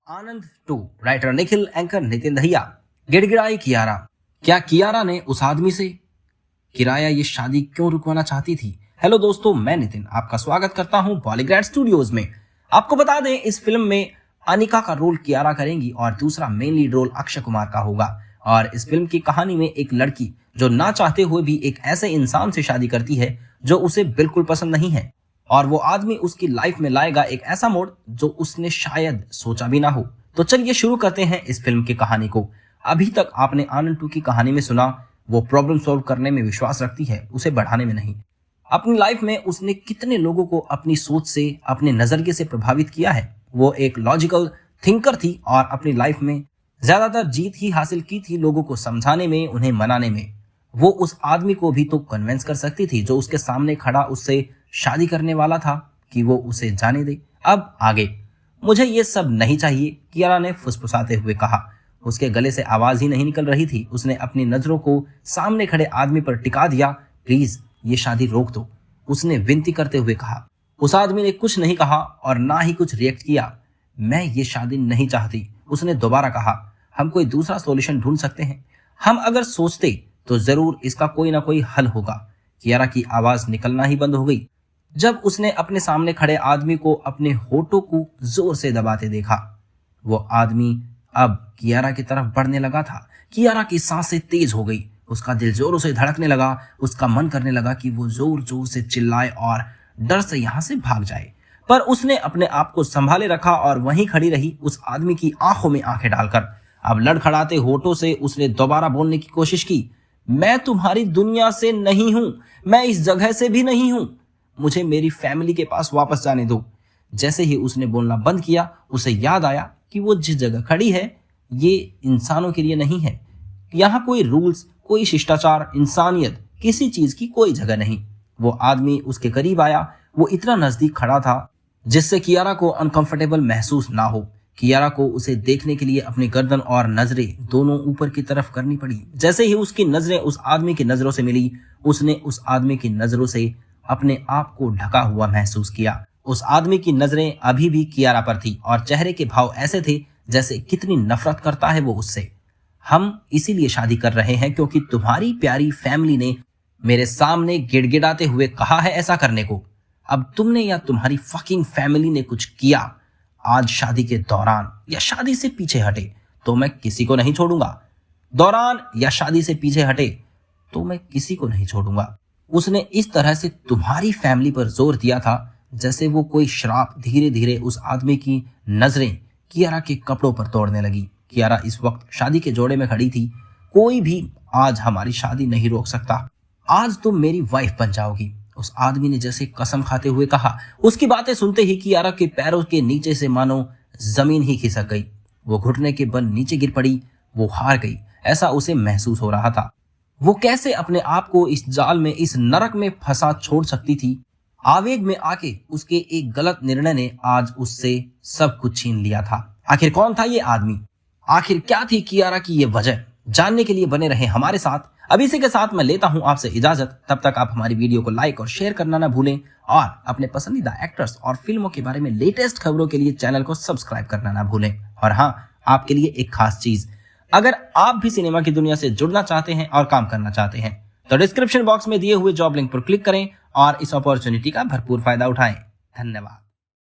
आनंद 2 writer Nikhil, anchor Nitin Dahiya. गिड़गिड़ाई Kiara. क्या कियारा ने उस आदमी से किराया ये शादी क्यों रुकवाना चाहती थी? हेलो दोस्तों, मैं नितिन आपका स्वागत करता हूं पॉलीग्रेड स्टूडियोज में। आपको बता दें, इस फिल्म में अनिका का रोल कियारा करेंगी और दूसरा main lead role Akshay Kumar का होगा। और इस फिल्म की कहानी में एक लड़की जो ना चाहते हुए भी एक ऐसे इंसान से शादी करती है जो उसे बिल्कुल पसंद नहीं है, और वो आदमी उसकी लाइफ में लाएगा एक ऐसा मोड़ जो उसने शायद सोचा भी ना हो। तो चलिए शुरू करते हैं इस फिल्म की कहानी को। अभी तक आपने आनंद 2 की कहानी में सुना, वो प्रॉब्लम सॉल्व करने में विश्वास रखती है, उसे बढ़ाने में नहीं। अपनी लाइफ में उसने कितने लोगों को अपनी सोच से, अपने नजरिए से प्रभावित किया है। वो एक लॉजिकल थिंकर थी और अपनी लाइफ में ज्यादातर जीत ही हासिल की थी लोगों को समझाने में, उन्हें मनाने में। वो उस आदमी को भी तो कन्विंस कर सकती थी जो उसके सामने खड़ा उससे शादी करने वाला था कि वो उसे जाने दे। अब आगे, मुझे ये सब नहीं चाहिए, कियारा ने फुसफुसाते हुए कहा। उसके गले से आवाज ही नहीं निकल रही थी। उसने अपनी नजरों को सामने खड़े आदमी पर टिका दिया। प्लीज ये शादी रोक दो, उसने विनती करते हुए कहा। उस आदमी ने कुछ नहीं कहा और ना ही कुछ रिएक्ट किया। मैं ये शादी नहीं चाहती, उसने दोबारा कहा। हम कोई दूसरा सॉल्यूशन ढूंढ सकते हैं। हम अगर सोचते तो जरूर इसका कोई ना कोई हल होगा। कियारा की आवाज निकलना ही बंद हो गई जब उसने अपने सामने खड़े आदमी को अपने होठों को जोर से दबाते देखा। वो आदमी अब कियारा की तरफ बढ़ने लगा था। कियारा की सांसें तेज हो गई, उसका दिल जोरों से धड़कने लगा। उसका मन करने लगा कि वो जोर जोर से चिल्लाए और डर से यहां से भाग जाए, पर उसने अपने आप को संभाले रखा और वहीं खड़ी रही, उस आदमी की आंखों में आंखें डालकर। अब लड़खड़ाते होठों से उसने दोबारा बोलने की कोशिश की। मैं तुम्हारी दुनिया से नहीं हूं, मैं इस जगह से भी नहीं हूं, मुझे मेरी फैमिली के पास वापस जाने दो। जैसे ही उसने बोलना बंद किया, उसे याद आया कि वो जिस जगह खड़ी है ये इंसानों के लिए नहीं है। यहाँ कोई रूल्स, कोई शिष्टाचार, इंसानियत, किसी चीज की कोई जगह नहीं। वो आदमी उसके करीब आया। वो इतना नजदीक खड़ा था जिससे कियारा को अनकंफर्टेबल महसूस ना हो। कियारा को उसे देखने के लिए अपनी गर्दन और नजरें दोनों ऊपर की तरफ करनी पड़ी। जैसे ही उसकी नजरें उस आदमी की नजरों से मिली, उसने उस आदमी की नजरों से अपने आप को ढका हुआ महसूस किया। उस आदमी की नजरें अभी भी कियारा पर थी और चेहरे के भाव ऐसे थे जैसे कितनी नफरत करता है वो उससे। हम इसीलिए शादी कर रहे हैं क्योंकि तुम्हारी प्यारी फैमिली ने मेरे सामने गिड़गिड़ाते हुए कहा है ऐसा करने को। अब तुमने या तुम्हारी फकिंग फैमिली ने कुछ किया आज शादी के दौरान या शादी से पीछे हटे तो मैं किसी को नहीं छोड़ूंगा। दौरान या शादी से पीछे हटे तो मैं किसी को नहीं छोड़ूंगा। उसने इस तरह से तुम्हारी फैमिली पर जोर दिया था जैसे वो कोई श्राप। धीरे धीरे उस आदमी की नजरें कियारा के कपड़ों पर तोड़ने लगी। कियारा इस वक्त शादी के जोड़े में खड़ी थी। कोई भी आज हमारी शादी नहीं रोक सकता। आज तुम मेरी वाइफ बन जाओगी, उस आदमी ने जैसे कसम खाते हुए कहा। उसकी बातें सुनते ही कियारा के पैरों के नीचे से मानो जमीन ही खिसक गई। वो घुटने के बल नीचे गिर पड़ी। वो हार गई, ऐसा उसे महसूस हो रहा था। वो कैसे अपने आप को इस जाल में, इस नरक में फंसा छोड़ सकती थी? आवेग में आके उसके एक गलत निर्णय ने आज उससे सब कुछ छीन लिया था। आखिर कौन था ये आदमी? आखिर क्या थी कियारा की ये वजह? जानने के लिए बने रहे हमारे साथ। अब इसी के साथ मैं लेता हूं आपसे इजाजत। तब तक आप हमारी वीडियो को लाइक और शेयर करना ना भूलें और अपने पसंदीदा एक्टर्स और फिल्मों के बारे में लेटेस्ट खबरों के लिए चैनल को सब्सक्राइब करना ना भूलें। और हाँ, आपके लिए एक खास चीज, अगर आप भी सिनेमा की दुनिया से जुड़ना चाहते हैं और काम करना चाहते हैं तो डिस्क्रिप्शन बॉक्स में दिए हुए जॉब लिंक पर क्लिक करें और इस अपॉर्चुनिटी का भरपूर फायदा उठाएं। धन्यवाद।